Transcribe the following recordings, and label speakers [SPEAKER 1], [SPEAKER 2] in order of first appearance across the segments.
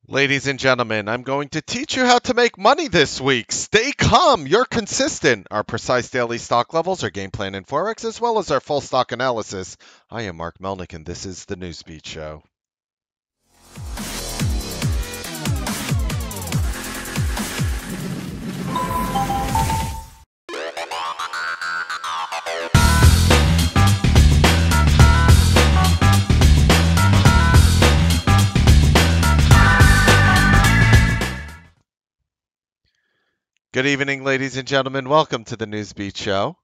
[SPEAKER 1] Ladies and gentlemen, I'm going to teach you how to make money this week. Stay calm, you're consistent. Our precise daily stock levels, our game plan in Forex, as well as our full stock analysis. I am Mark Melnick, and this is the Newsbeat Show. Good evening, ladies and gentlemen. Welcome to the Newsbeat Show.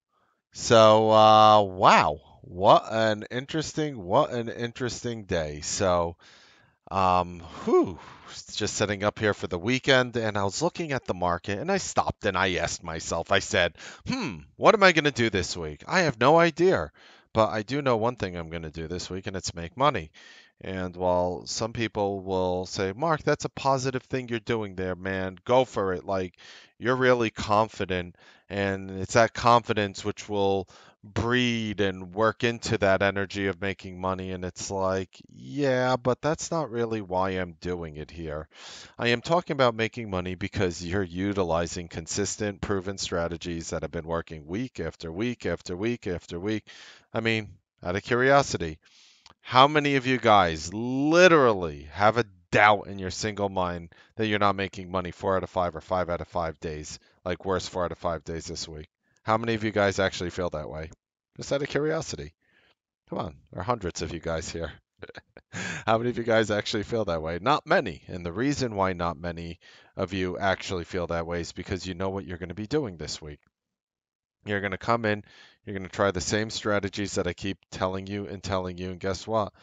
[SPEAKER 1] Wow, what an interesting day. Whew, just setting up here for the weekend, and I was looking at the market, and I stopped and I asked myself, I said, what am I going to do this week? I have no idea, but I do know one thing I'm going to do this week, and it's make money. And while some people will say, Mark, that's a positive thing you're doing there, man, go for it. Like, you're really confident, and it's that confidence which will breed and work into that energy of making money. And it's like, yeah, but that's not really why I'm doing it here. I am talking about making money because you're utilizing consistent, proven strategies that have been working week after week after week after week. I mean, out of curiosity, how many of you guys literally have a doubt in your single mind that you're not making money 4 out of 5 or 5 out of 5 days, like worst 4 out of 5 days this week? How many of you guys actually feel that way? Just out of curiosity. Come on, there are hundreds of you guys here. How many of you guys actually feel that way? Not many. And the reason why not many of you actually feel that way is because you know what you're going to be doing this week. You're going to come in, you're going to try the same strategies that I keep telling you, and guess what?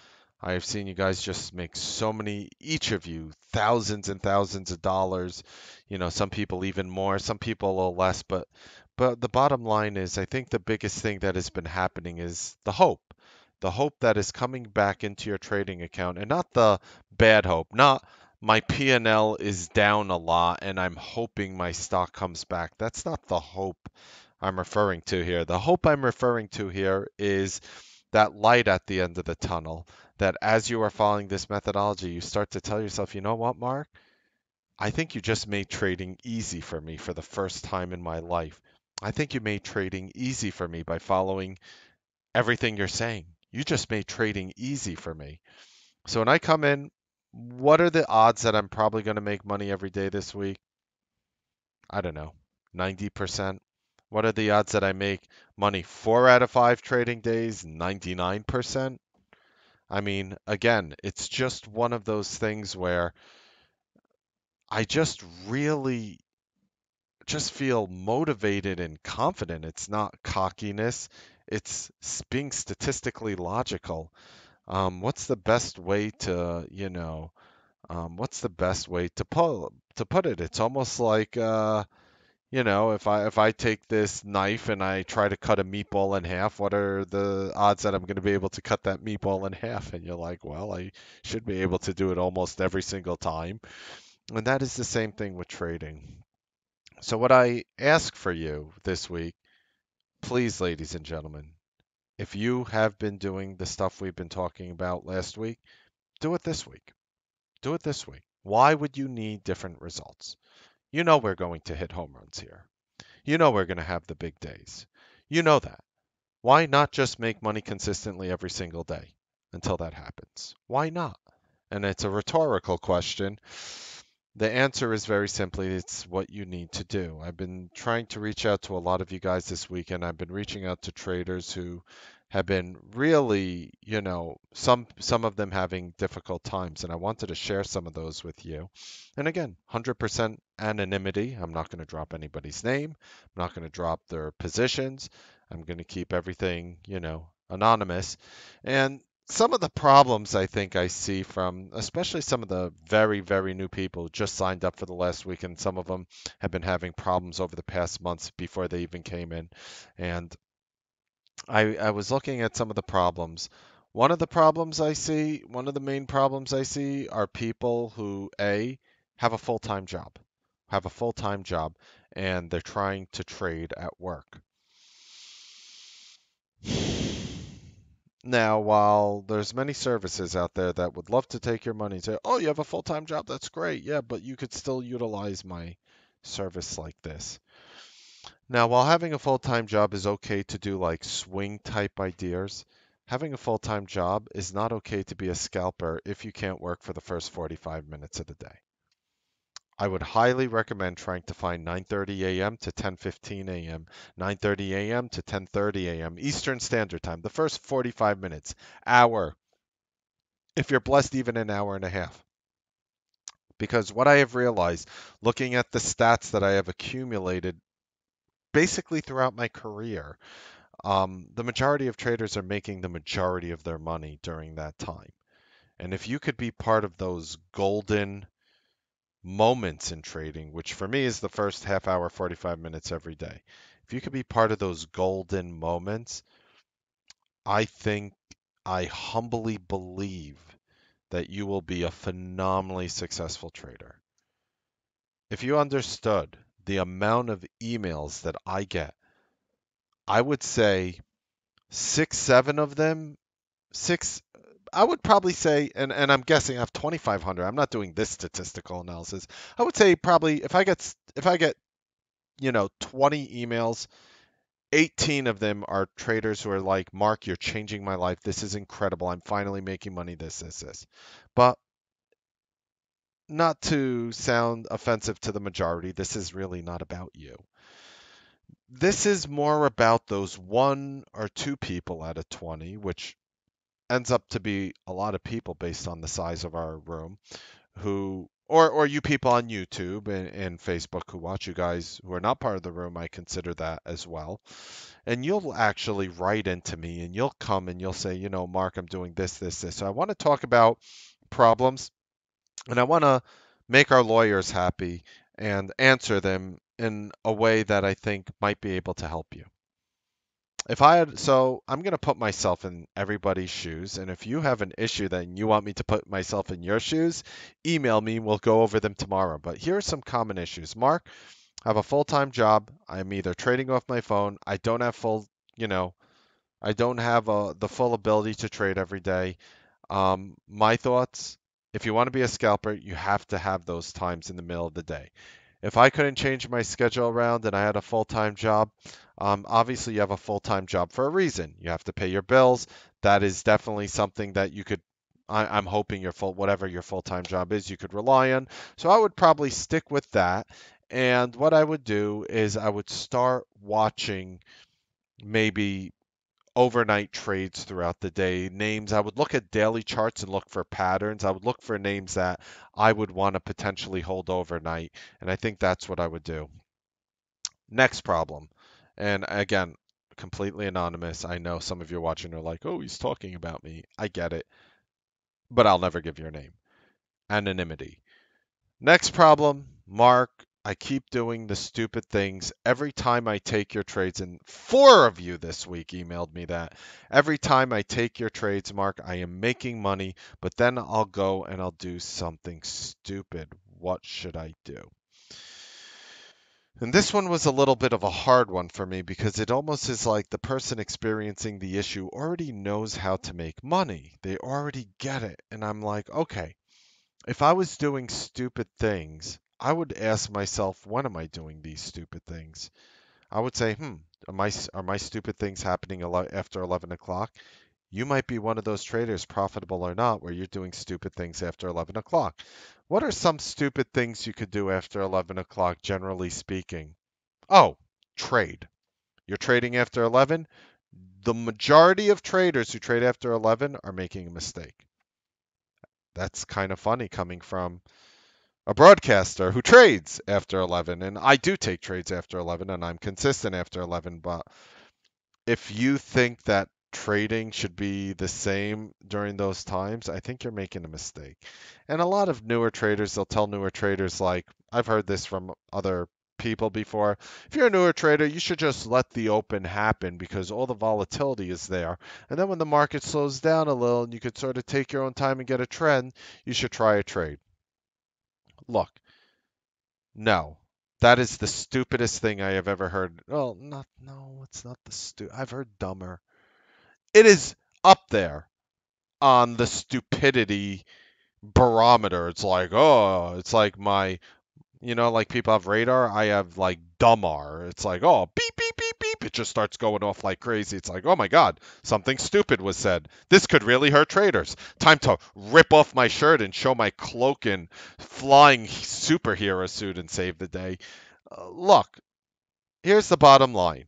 [SPEAKER 1] I have seen you guys just make so many, each of you, thousands and thousands of dollars. Some people even more, some people a little less, but the bottom line is I think the biggest thing that has been happening is the hope. The hope that is coming back into your trading account, and not the bad hope, not my P&L is down a lot and I'm hoping my stock comes back. That's not the hope I'm referring to here. The hope I'm referring to here is that light at the end of the tunnel. That as you are following this methodology, you start to tell yourself, you know what, Mark? I think you just made trading easy for me for the first time in my life. I think you made trading easy for me by following everything you're saying. You just made trading easy for me. So when I come in, what are the odds that I'm probably going to make money every day this week? I don't know, 90%. What are the odds that I make money 4 out of 5 trading days? 99%. I mean, again, it's just one of those things where I just really just feel motivated and confident. It's not cockiness, it's being statistically logical. What's the best way to, what's the best way to put it? It's almost like if I take this knife and I try to cut a meatball in half, what are the odds that I'm going to be able to cut that meatball in half? And you're like, well, I should be able to do it almost every single time. And that is the same thing with trading. So what I ask for you this week, please, ladies and gentlemen, if you have been doing the stuff we've been talking about last week, do it this week. Do it this week. Why would you need different results? You know we're going to hit home runs here. You know we're going to have the big days. You know that. Why not just make money consistently every single day until that happens? Why not? And it's a rhetorical question. The answer is very simply it's what you need to do. I've been trying to reach out to a lot of you guys this week, and I've been reaching out to traders who have been really, some of them having difficult times, and I wanted to share some of those with you. And again, 100% anonymity. I'm not going to drop anybody's name. I'm not going to drop their positions. I'm going to keep everything, anonymous. And some of the problems I think I see from, especially some of the very, very new people who just signed up for the last week, and some of them have been having problems over the past months before they even came in. And I was looking at some of the problems. One of the main problems I see are people who, A, have a full-time job, and they're trying to trade at work. Now, while there's many services out there that would love to take your money and say, "Oh, you have a full-time job, that's great. Yeah, but you could still utilize my service like this." Now, while having a full-time job is okay to do like swing type ideas, having a full-time job is not okay to be a scalper if you can't work for the first 45 minutes of the day. I would highly recommend trying to find 9:30 a.m. to 10:15 a.m., 9:30 a.m. to 10:30 a.m. Eastern Standard Time, the first 45 minutes, hour, if you're blessed, even an hour and a half. Because what I have realized, looking at the stats that I have accumulated basically throughout my career, the majority of traders are making the majority of their money during that time. And if you could be part of those golden moments in trading, which for me is the first half hour, 45 minutes every day, if you could be part of those golden moments, I think I humbly believe that you will be a phenomenally successful trader. If you understood the amount of emails that I get, I would say six, seven of them, six, I would probably say, and I'm guessing I have 2,500. I'm not doing this statistical analysis. I would say probably if I get 20 emails, 18 of them are traders who are like, Mark, you're changing my life. This is incredible. I'm finally making money. This. But not to sound offensive to the majority, this is really not about you. This is more about those one or two people out of 20, which ends up to be a lot of people based on the size of our room, who or you people on YouTube and Facebook who watch, you guys who are not part of the room, I consider that as well. And you'll actually write into me and you'll come and you'll say, Mark, I'm doing this. So I want to talk about problems and I want to make our lawyers happy and answer them in a way that I think might be able to help you. If I had, so I'm going to put myself in everybody's shoes. And if you have an issue that you want me to put myself in your shoes, email me. We'll go over them tomorrow. But here are some common issues. Mark, I have a full-time job. I'm either trading off my phone. I don't have you know, I don't have the full ability to trade every day. My thoughts, if you want to be a scalper, you have to have those times in the middle of the day. If I couldn't change my schedule around and I had a full-time job, obviously you have a full-time job for a reason. You have to pay your bills. That is definitely something that you could, I'm hoping whatever your full-time job is, you could rely on. So I would probably stick with that. And what I would do is I would start watching maybe overnight trades throughout the day. Names, I would look at daily charts and look for patterns. I would look for names that I would want to potentially hold overnight. And I think that's what I would do. Next problem. And again, completely anonymous. I know some of you watching are like, oh, he's talking about me. I get it. But I'll never give your name. Anonymity. Next problem, Mark. I keep doing the stupid things every time I take your trades, and four of you this week emailed me that. Every time I take your trades, Mark, I am making money, but then I'll go and I'll do something stupid. What should I do? And this one was a little bit of a hard one for me because it almost is like the person experiencing the issue already knows how to make money. They already get it. And I'm like, okay, if I was doing stupid things, I would ask myself, when am I doing these stupid things? I would say, are my stupid things happening after 11 o'clock? You might be one of those traders, profitable or not, where you're doing stupid things after 11 o'clock. What are some stupid things you could do after 11 o'clock, generally speaking? Oh, trade. You're trading after 11? The majority of traders who trade after 11 are making a mistake. That's kind of funny coming from a broadcaster who trades after 11. And I do take trades after 11 and I'm consistent after 11. But if you think that trading should be the same during those times, I think you're making a mistake. And a lot of newer traders, they'll tell newer traders, like, I've heard this from other people before. If you're a newer trader, you should just let the open happen because all the volatility is there. And then when the market slows down a little and you could sort of take your own time and get a trend, you should try a trade. Look, no. That is the stupidest thing I have ever heard. Well, not no, it's not the I've heard dumber. It is up there on the stupidity barometer. It's like, oh, it's like my, like people have radar. I have like dumbar. It's like, oh, beep, beep, beep, beep. It just starts going off like crazy. It's like, oh my God, something stupid was said. This could really hurt traders. Time to rip off my shirt and show my cloak and flying superhero suit and save the day. Look, here's the bottom line.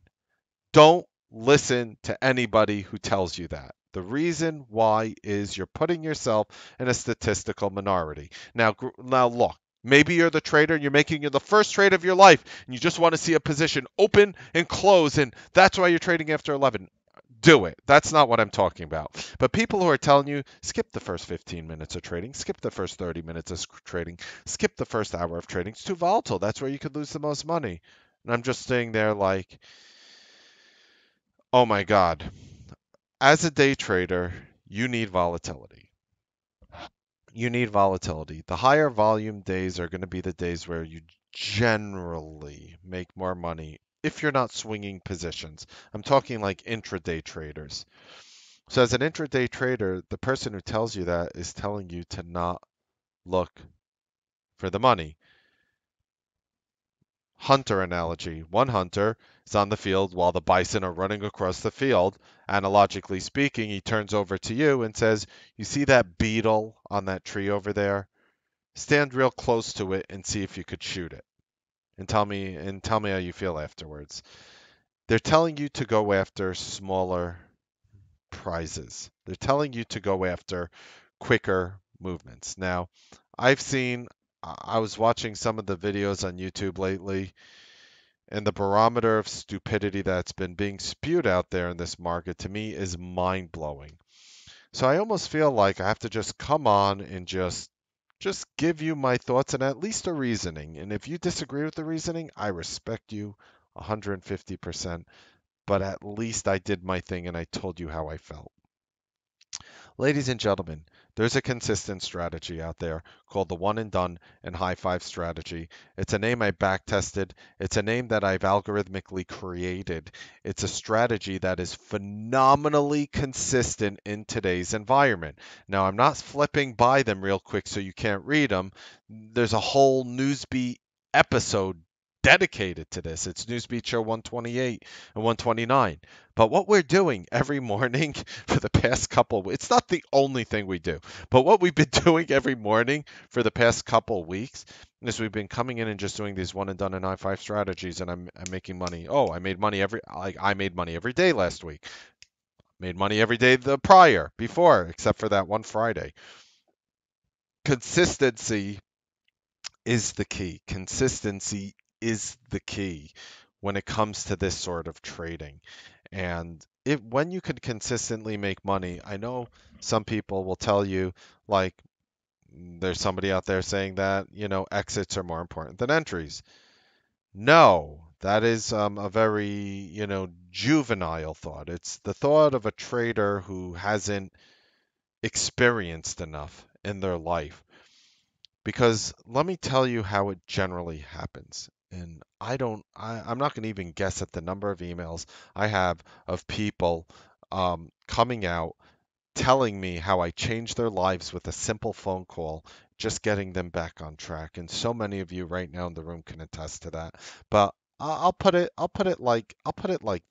[SPEAKER 1] Don't listen to anybody who tells you that. The reason why is you're putting yourself in a statistical minority. Now look, maybe you're the trader and you're making the first trade of your life and you just want to see a position open and close and that's why you're trading after 11. Do it. That's not what I'm talking about. But people who are telling you skip the first 15 minutes of trading, skip the first 30 minutes of trading, skip the first hour of trading. It's too volatile. That's where you could lose the most money. And I'm just sitting there like, oh my God. As a day trader, you need volatility. You need volatility. The higher volume days are going to be the days where you generally make more money if you're not swinging positions. I'm talking like intraday traders. So, as an intraday trader, the person who tells you that is telling you to not look for the money. Hunter analogy. One hunter is on the field while the bison are running across the field. Analogically speaking, he turns over to you and says, "You see that beetle on that tree over there? Stand real close to it and see if you could shoot it. And tell me how you feel afterwards." They're telling you to go after smaller prizes. They're telling you to go after quicker movements. Now, I was watching some of the videos on YouTube lately, and the barometer of stupidity that's been being spewed out there in this market to me is mind blowing. So I almost feel like I have to just come on and just give you my thoughts and at least a reasoning. And if you disagree with the reasoning, I respect you 150%, but at least I did my thing and I told you how I felt. Ladies and gentlemen, there's a consistent strategy out there called the one and done and high five strategy. It's a name I back tested. It's a name that I've algorithmically created. It's a strategy that is phenomenally consistent in today's environment. Now, I'm not flipping by them real quick so you can't read them. There's a whole Newsbeat episode dedicated to this. It's Newsbeat Show 128 and 129. But what we're doing every morning for the past couple, it's not the only thing we do, but what we've been doing every morning for the past couple weeks is we've been coming in and just doing these one and done and I5 strategies, and I'm making money. Oh, I made money every day last week. Made money every day the prior before, except for that one Friday. Consistency is the key. Consistency is the key when it comes to this sort of trading. And when you can consistently make money, I know some people will tell you, like, there's somebody out there saying that, exits are more important than entries. No, that is a very, juvenile thought. It's the thought of a trader who hasn't experienced enough in their life. Because let me tell you how it generally happens. And I'm not going to even guess at the number of emails I have of people coming out telling me how I changed their lives with a simple phone call, just getting them back on track. And so many of you right now in the room can attest to that. But I'll put it like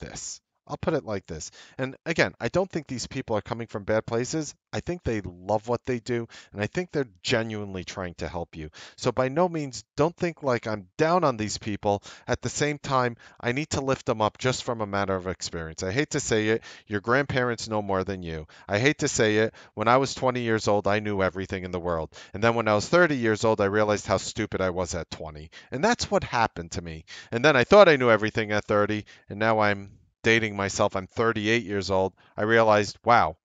[SPEAKER 1] this. I'll put it like this. And again, I don't think these people are coming from bad places. I think they love what they do, and I think they're genuinely trying to help you. So by no means don't think like I'm down on these people. At the same time, I need to lift them up just from a matter of experience. I hate to say it, your grandparents know more than you. I hate to say it, when I was 20 years old, I knew everything in the world. And then when I was 30 years old, I realized how stupid I was at 20. And that's what happened to me. And then I thought I knew everything at 30, and now I'm dating myself. I'm 38 years old. I realized, wow,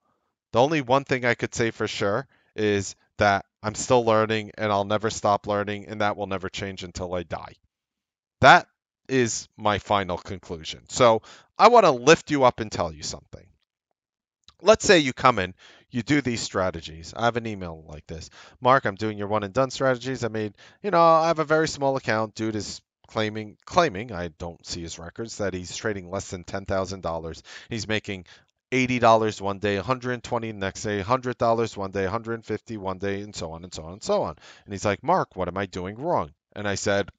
[SPEAKER 1] the only one thing I could say for sure is that I'm still learning and I'll never stop learning, and that will never change until I die. That is my final conclusion. So I want to lift you up and tell you something. Let's say you come in, you do these strategies. I have an email like this. Mark, I'm doing your one and done strategies. I have a very small account. Dude is claiming, I don't see his records, that he's trading less than $10,000. He's making $80 one day, 120 the next day, $100 one day, 150 one day, and so on and so on and so on. And he's like, Mark, what am I doing wrong? And I said,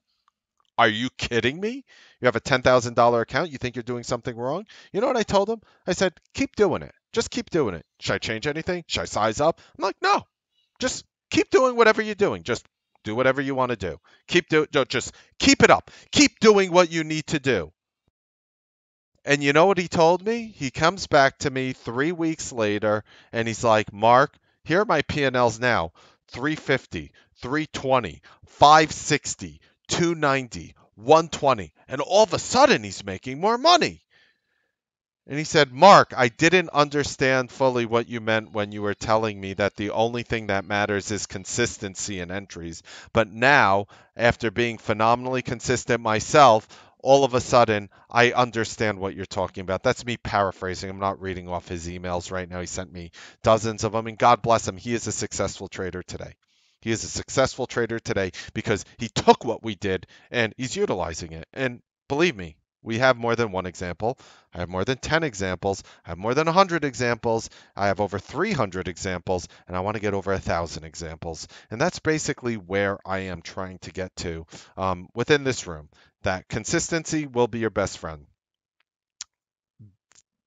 [SPEAKER 1] are you kidding me? You have a $10,000 account. You think you're doing something wrong? You know what I told him? I said, keep doing it. Just keep doing it. Should I change anything? Should I size up? I'm like, no, just keep doing whatever you're doing. Just do whatever you want to do. Just keep it up. Keep doing what you need to do. And you know what he told me? He comes back to me 3 weeks later and he's like, Mark, here are my P&Ls now: 350, 320, 560, 290, 120. And all of a sudden he's making more money. And he said, Mark, I didn't understand fully what you meant when you were telling me that the only thing that matters is consistency in entries. But now, after being phenomenally consistent myself, all of a sudden, I understand what you're talking about. That's me paraphrasing. I'm not reading off his emails right now. He sent me dozens of them, and God bless him. He is a successful trader today. He is a successful trader today because he took what we did and he's utilizing it. And believe me, we have more than one example. I have more than 10 examples. I have more than 100 examples. I have over 300 examples, and I want to get over 1,000 examples. And that's basically where I am trying to get to within this room. That consistency will be your best friend.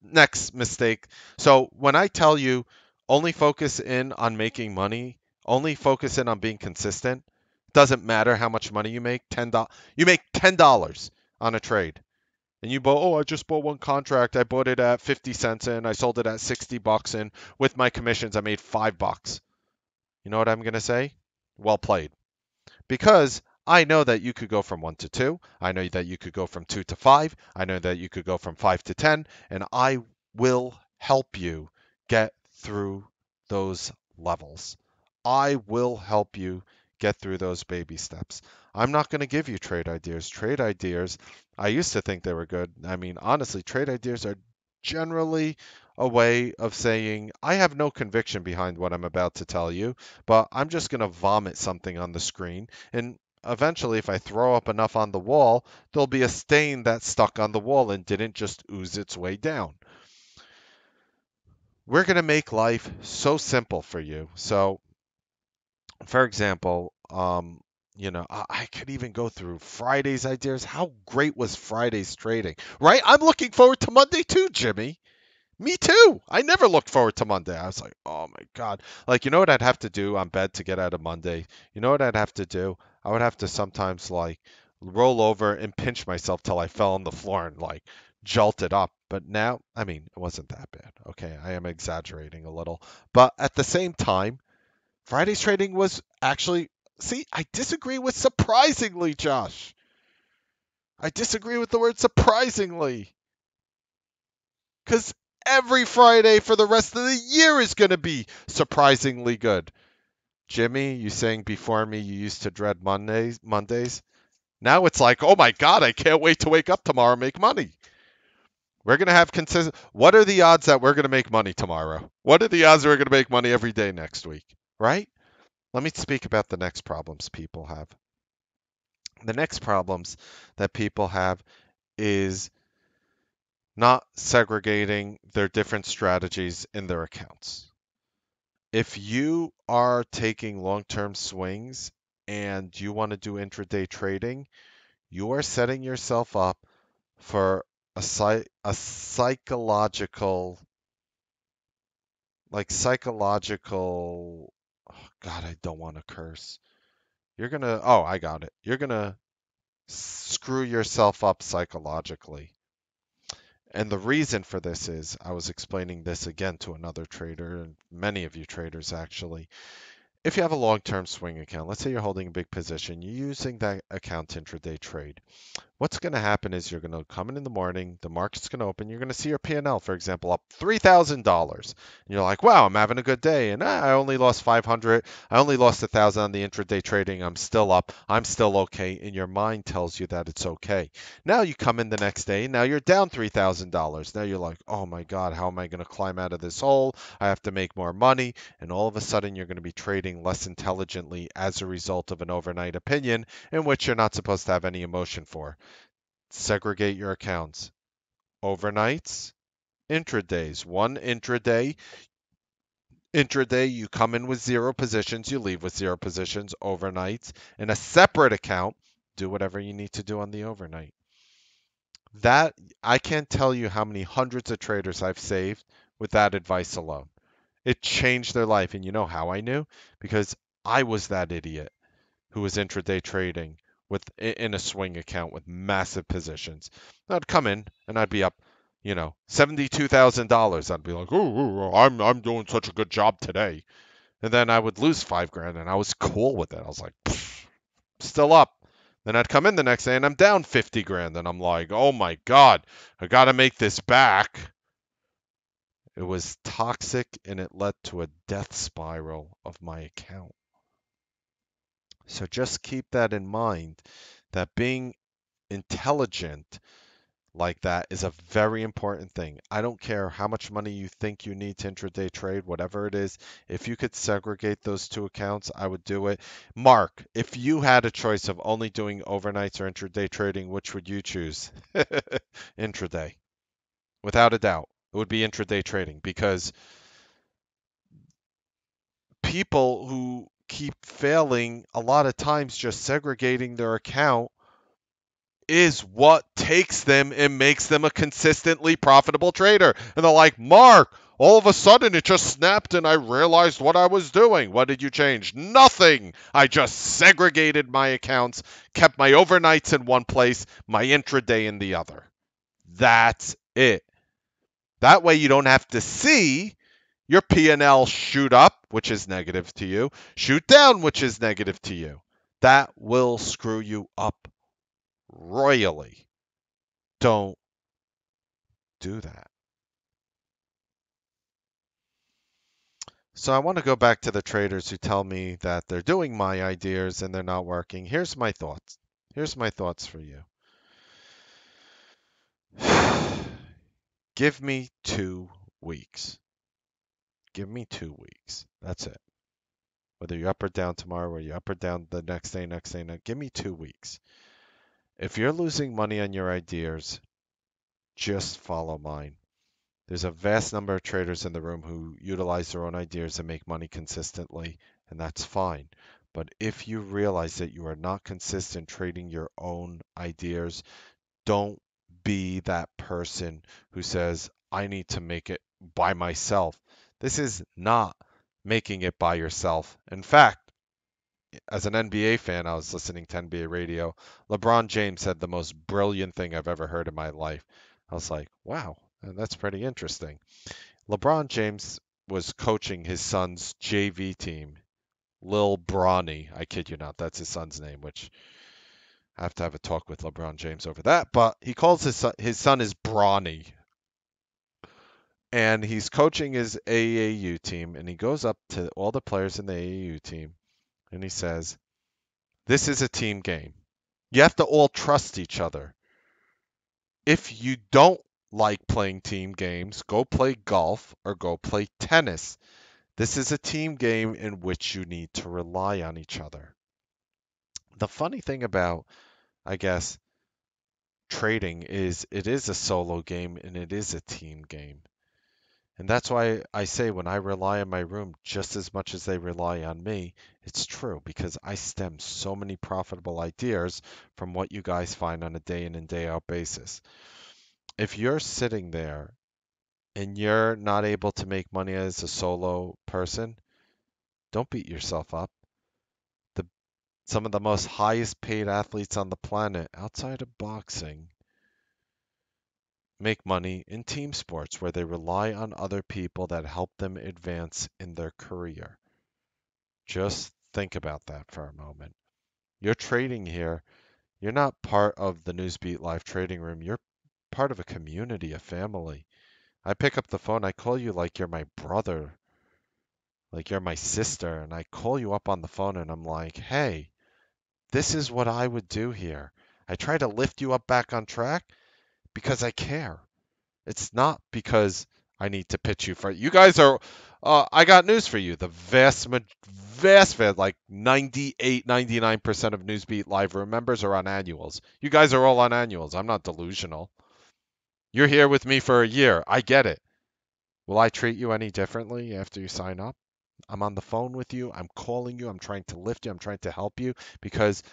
[SPEAKER 1] Next mistake. So when I tell you only focus in on making money, only focus in on being consistent, doesn't matter how much money you make. You make $10 on a trade. And you bought, oh, I just bought one contract. I bought it at 50 cents in. I sold it at 60 bucks in. With my commissions, I made $5. You know what I'm going to say? Well played. Because I know that you could go from 1 to 2. I know that you could go from 2 to 5. I know that you could go from 5 to 10. And I will help you get through those levels. I will help you get through those baby steps. I'm not going to give you trade ideas. Trade ideas, I used to think they were good. I mean, honestly, trade ideas are generally a way of saying, I have no conviction behind what I'm about to tell you, but I'm just going to vomit something on the screen. And eventually, if I throw up enough on the wall, there'll be a stain that stuck on the wall and didn't just ooze its way down. We're going to make life so simple for you. So, for example, I could even go through Friday's ideas. How great was Friday's trading, right? I'm looking forward to Monday too, Jimmy. Me too. I never looked forward to Monday. I was like, oh my God. Like, you know what I'd have to do on bed to get out of Monday? You know what I'd have to do? I would have to sometimes like roll over and pinch myself till I fell on the floor and like jolted up. But now, I mean, it wasn't that bad. Okay, I am exaggerating a little. But at the same time, Friday's trading was actually, see, I disagree with surprisingly, Josh. I disagree with the word surprisingly. Because every Friday for the rest of the year is going to be surprisingly good. Jimmy, you saying before me you used to dread Mondays? Now it's like, oh my God, I can't wait to wake up tomorrow and make money. We're going to have consistent. What are the odds that we're going to make money tomorrow? What are the odds that we're going to make money every day next week? Right? Let me speak about the next problems people have. The next problems that people have is not segregating their different strategies in their accounts. If you are taking long-term swings and you want to do intraday trading, you are setting yourself up for a psychological, oh God, I don't want to curse. I got it. You're gonna screw yourself up psychologically. And the reason for this is, I was explaining this again to another trader, and many of you traders actually. If you have a long-term swing account, let's say you're holding a big position, you're using that account to intraday trade. What's going to happen is you're going to come in the morning, the market's going to open, you're going to see your P&L, for example, up $3,000. And you're like, wow, I'm having a good day. And I only lost 500. I only lost 1,000 on the intraday trading. I'm still up. I'm still okay. And your mind tells you that it's okay. Now you come in the next day. Now you're down $3,000. Now you're like, oh my God, how am I going to climb out of this hole? I have to make more money. And all of a sudden, you're going to be trading less intelligently as a result of an overnight opinion in which you're not supposed to have any emotion for. Segregate your accounts. Overnights intradays. One intraday, you come in with zero positions, you leave with zero positions. Overnights in a separate account, do whatever you need to do on the overnight. That I can't tell you how many hundreds of traders I've saved with that advice alone. It changed their life. And you know how I knew? Because I was that idiot who was intraday trading in a swing account with massive positions. I'd come in and I'd be up, $72,000. I'd be like, oh, I'm doing such a good job today. And then I would lose 5 grand and I was cool with it. I was like, still up. Then I'd come in the next day and I'm down 50 grand and I'm like, oh my God, I got to make this back. It was toxic and it led to a death spiral of my account. So just keep that in mind that being intelligent like that is a very important thing. I don't care how much money you think you need to intraday trade, whatever it is. If you could segregate those two accounts, I would do it. Mark, if you had a choice of only doing overnights or intraday trading, which would you choose? Intraday, without a doubt. It would be intraday trading because people who keep failing a lot of times just segregating their account is what takes them and makes them a consistently profitable trader. And they're like, Mark, all of a sudden it just snapped and I realized what I was doing. What did you change? Nothing. I just segregated my accounts, kept my overnights in one place, my intraday in the other. That's it. That way you don't have to see your P&L shoot up, which is negative to you, shoot down, which is negative to you. That will screw you up royally. Don't do that. So I want to go back to the traders who tell me that they're doing my ideas and they're not working. Here's my thoughts. Here's my thoughts for you. Give me 2 weeks. Give me 2 weeks. That's it. Whether you're up or down tomorrow, or you're up or down the next day, give me 2 weeks. If you're losing money on your ideas, just follow mine. There's a vast number of traders in the room who utilize their own ideas and make money consistently, and that's fine. But if you realize that you are not consistent trading your own ideas, don't be that person who says, I need to make it by myself. This is not making it by yourself. In fact, as an NBA fan, I was listening to NBA radio. LeBron James said the most brilliant thing I've ever heard in my life. I was like, wow, that's pretty interesting. LeBron James was coaching his son's JV team, Lil Bronny. I kid you not, that's his son's name, which I have to have a talk with LeBron James over that. But he calls his son is Bronny, and he's coaching his AAU team, and he goes up to all the players in the AAU team, and he says, "This is a team game. You have to all trust each other. If you don't like playing team games, go play golf or go play tennis. This is a team game in which you need to rely on each other." The funny thing about, I guess, trading is it is a solo game and it is a team game. And that's why I say when I rely on my room just as much as they rely on me, it's true because I stem so many profitable ideas from what you guys find on a day in and day out basis. If you're sitting there and you're not able to make money as a solo person, don't beat yourself up. The Some of the most highest paid athletes on the planet outside of boxing make money in team sports where they rely on other people that help them advance in their career. Just think about that for a moment. You're trading here. You're not part of the Newsbeat live trading room. You're part of a community, a family. I pick up the phone. I call you like you're my brother, like you're my sister. And I call you up on the phone and I'm like, hey, this is what I would do here. I try to lift you up back on track because I care. It's not because I need to pitch you for you guys are. I got news for you. The like 98, 99% of Newsbeat Live Room members are on annuals. You guys are all on annuals. I'm not delusional. You're here with me for a year. I get it. Will I treat you any differently after you sign up? I'm on the phone with you. I'm calling you. I'm trying to lift you. I'm trying to help you because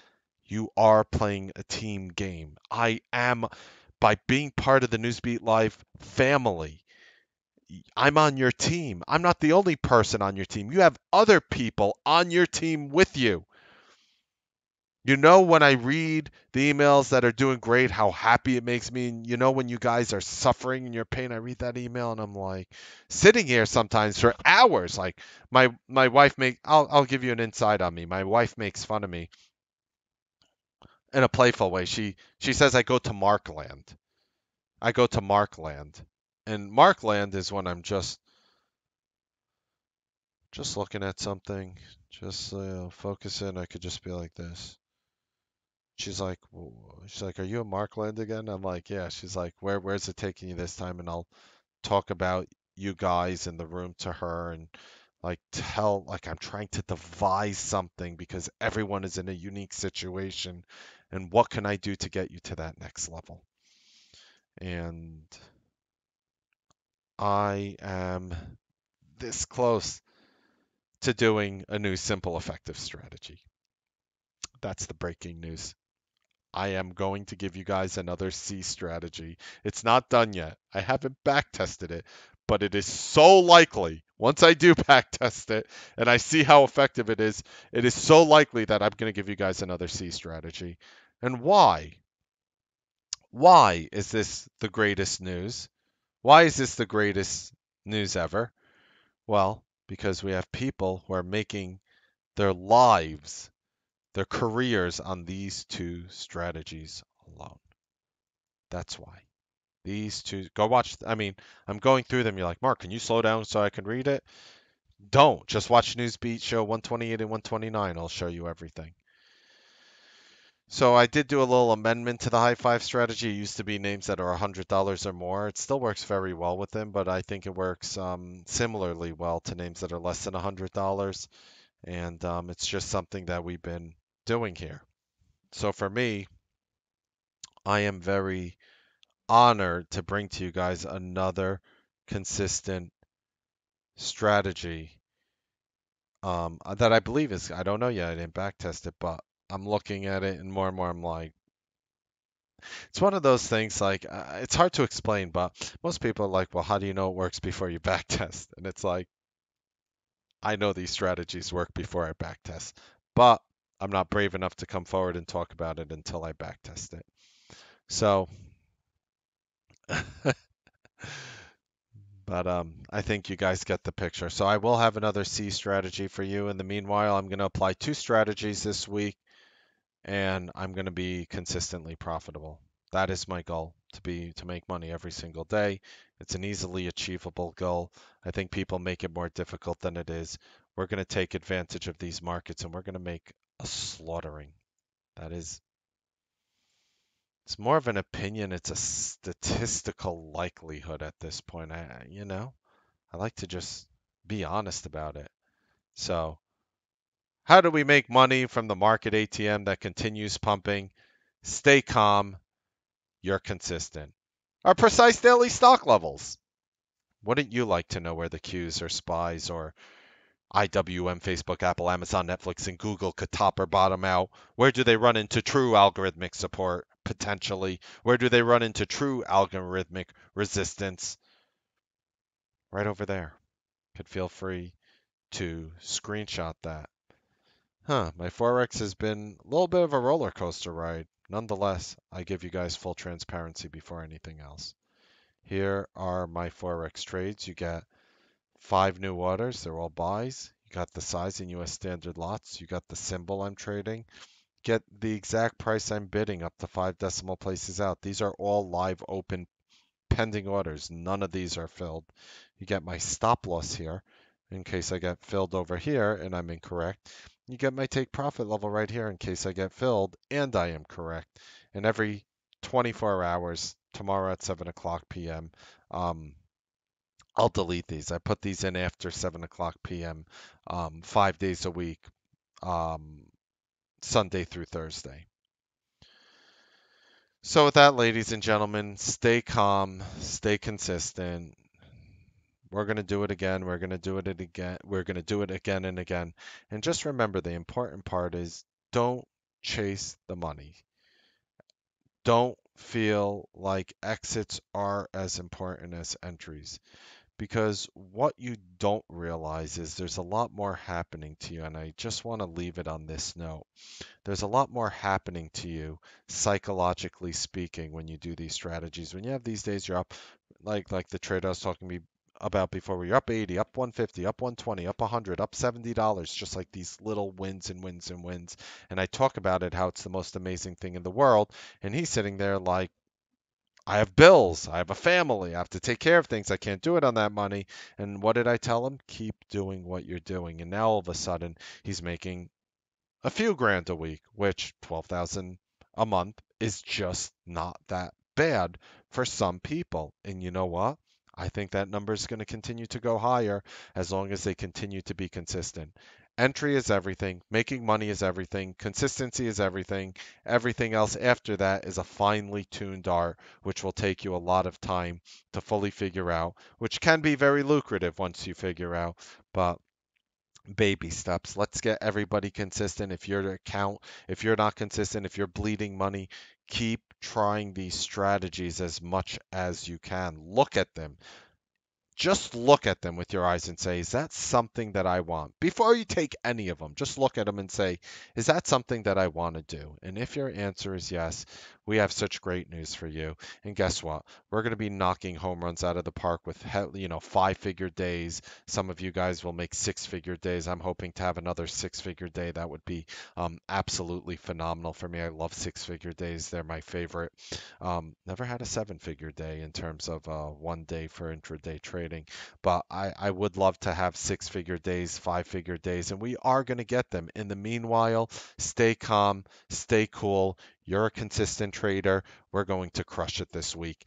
[SPEAKER 1] you are playing a team game. I am, by being part of the Newsbeat Live family, I'm on your team. I'm not the only person on your team. You have other people on your team with you. You know, when I read the emails that are doing great, how happy it makes me. And you know, when you guys are suffering in your pain, I read that email and I'm like sitting here sometimes for hours. Like my wife I'll give you an insight on me. My wife makes fun of me in a playful way. She says I go to Markland. I go to Markland. And Markland is when I'm just looking at something, just focus in. I could just be like this. She's like, "Are you in Markland again?" I'm like, "Yeah." She's like, "Where's it taking you this time?" And I'll talk about you guys in the room to her and like tell like I'm trying to devise something because everyone is in a unique situation and what can I do to get you to that next level? And I am this close to doing a new simple effective strategy. That's the breaking news. I am going to give you guys another C strategy. It's not done yet. I haven't back tested it, but it is so likely once I do back test it and I see how effective it is so likely that I'm going to give you guys another C strategy. And why? Why is this the greatest news? Why is this the greatest news ever? Well, because we have people who are making their lives, their careers on these two strategies alone. That's why. These two, go watch. I mean, I'm going through them. You're like, Mark, can you slow down so I can read it? Don't. Just watch Newsbeat show 128 and 129. I'll show you everything. So I did do a little amendment to the high five strategy. It used to be names that are $100 or more. It still works very well with them, but I think it works similarly well to names that are less than $100. And it's just something that we've been doing here. So for me, I am very honored to bring to you guys another consistent strategy that I believe is, I don't know yet, I didn't back test it, but I'm looking at it and more I'm like, it's one of those things like, it's hard to explain, but most people are like, well, how do you know it works before you back test? And it's like, I know these strategies work before I back test, but I'm not brave enough to come forward and talk about it until I back test it. So, but I think you guys get the picture. So I will have another C strategy for you. In the meanwhile, I'm going to apply two strategies this week, and I'm going to be consistently profitable. That is my goal, to make money every single day. It's an easily achievable goal. I think people make it more difficult than it is. We're going to take advantage of these markets, and we're going to make a slaughtering. That is, it's more of an opinion. It's a statistical likelihood at this point. I like to just be honest about it. So, how do we make money from the market ATM that continues pumping? Stay calm, you're consistent. Our precise daily stock levels. Wouldn't you like to know where the Qs or SPYs or IWM, Facebook, Apple, Amazon, Netflix, and Google could top or bottom out? Where do they run into true algorithmic support? Potentially. Where do they run into true algorithmic resistance? Right over there. Could feel free to screenshot that. My Forex has been a little bit of a roller coaster ride. Nonetheless, I give you guys full transparency before anything else. Here are my Forex trades. You get 5 new orders. They're all buys. You got the size in US standard lots. You got the symbol I'm trading. Get the exact price I'm bidding up to 5 decimal places out. These are all live open pending orders. None of these are filled. You get my stop loss here in case I get filled over here and I'm incorrect. You get my take profit level right here in case I get filled and I am correct. And every 24 hours, tomorrow at 7 o'clock p.m., I'll delete these. I put these in after 7 o'clock p.m., 5 days a week, um, Sunday through Thursday. So, with that, ladies and gentlemen, stay calm, stay consistent. We're going to do it again. We're going to do it again. We're going to do it again and again. And just remember the important part is don't chase the money. Don't feel like exits are as important as entries because what you don't realize is there's a lot more happening to you. And I just want to leave it on this note. There's a lot more happening to you psychologically speaking when you do these strategies. When you have these days, you're up like the trade I was talking about before, where you're up 80, up 150, up 120, up 100, up $70, just like these little wins and wins and wins. And I talk about it how it's the most amazing thing in the world, and he's sitting there like, I have bills, I have a family, I have to take care of things, I can't do it on that money. And what did I tell him? Keep doing what you're doing. And now all of a sudden he's making a few grand a week, which 12,000 a month is just not that bad for some people. And you know what? I think that number is going to continue to go higher as long as they continue to be consistent. Entry is everything, making money is everything, consistency is everything. Everything else after that is a finely tuned art, which will take you a lot of time to fully figure out, which can be very lucrative once you figure out. But baby steps. Let's get everybody consistent. If you're not consistent, if you're bleeding money, keep trying these strategies as much as you can. Look at them. Just look at them with your eyes and say, is that something that I want? Before you take any of them, just look at them and say, is that something that I want to do? And if your answer is yes, we have such great news for you. And guess what? We're going to be knocking home runs out of the park with, five-figure days. Some of you guys will make six-figure days. I'm hoping to have another six-figure day. That would be absolutely phenomenal for me. I love six-figure days. They're my favorite. Never had a seven-figure day in terms of one day for intraday trading, but I would love to have six-figure days, five-figure days, and we are going to get them. In the meanwhile, stay calm, stay cool. You're a consistent trader. We're going to crush it this week.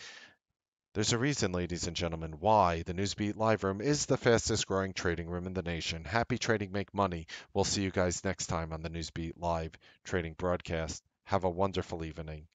[SPEAKER 1] There's a reason, ladies and gentlemen, why the Newsbeat Live Room is the fastest growing trading room in the nation. Happy trading, make money. We'll see you guys next time on the Newsbeat Live trading broadcast. Have a wonderful evening.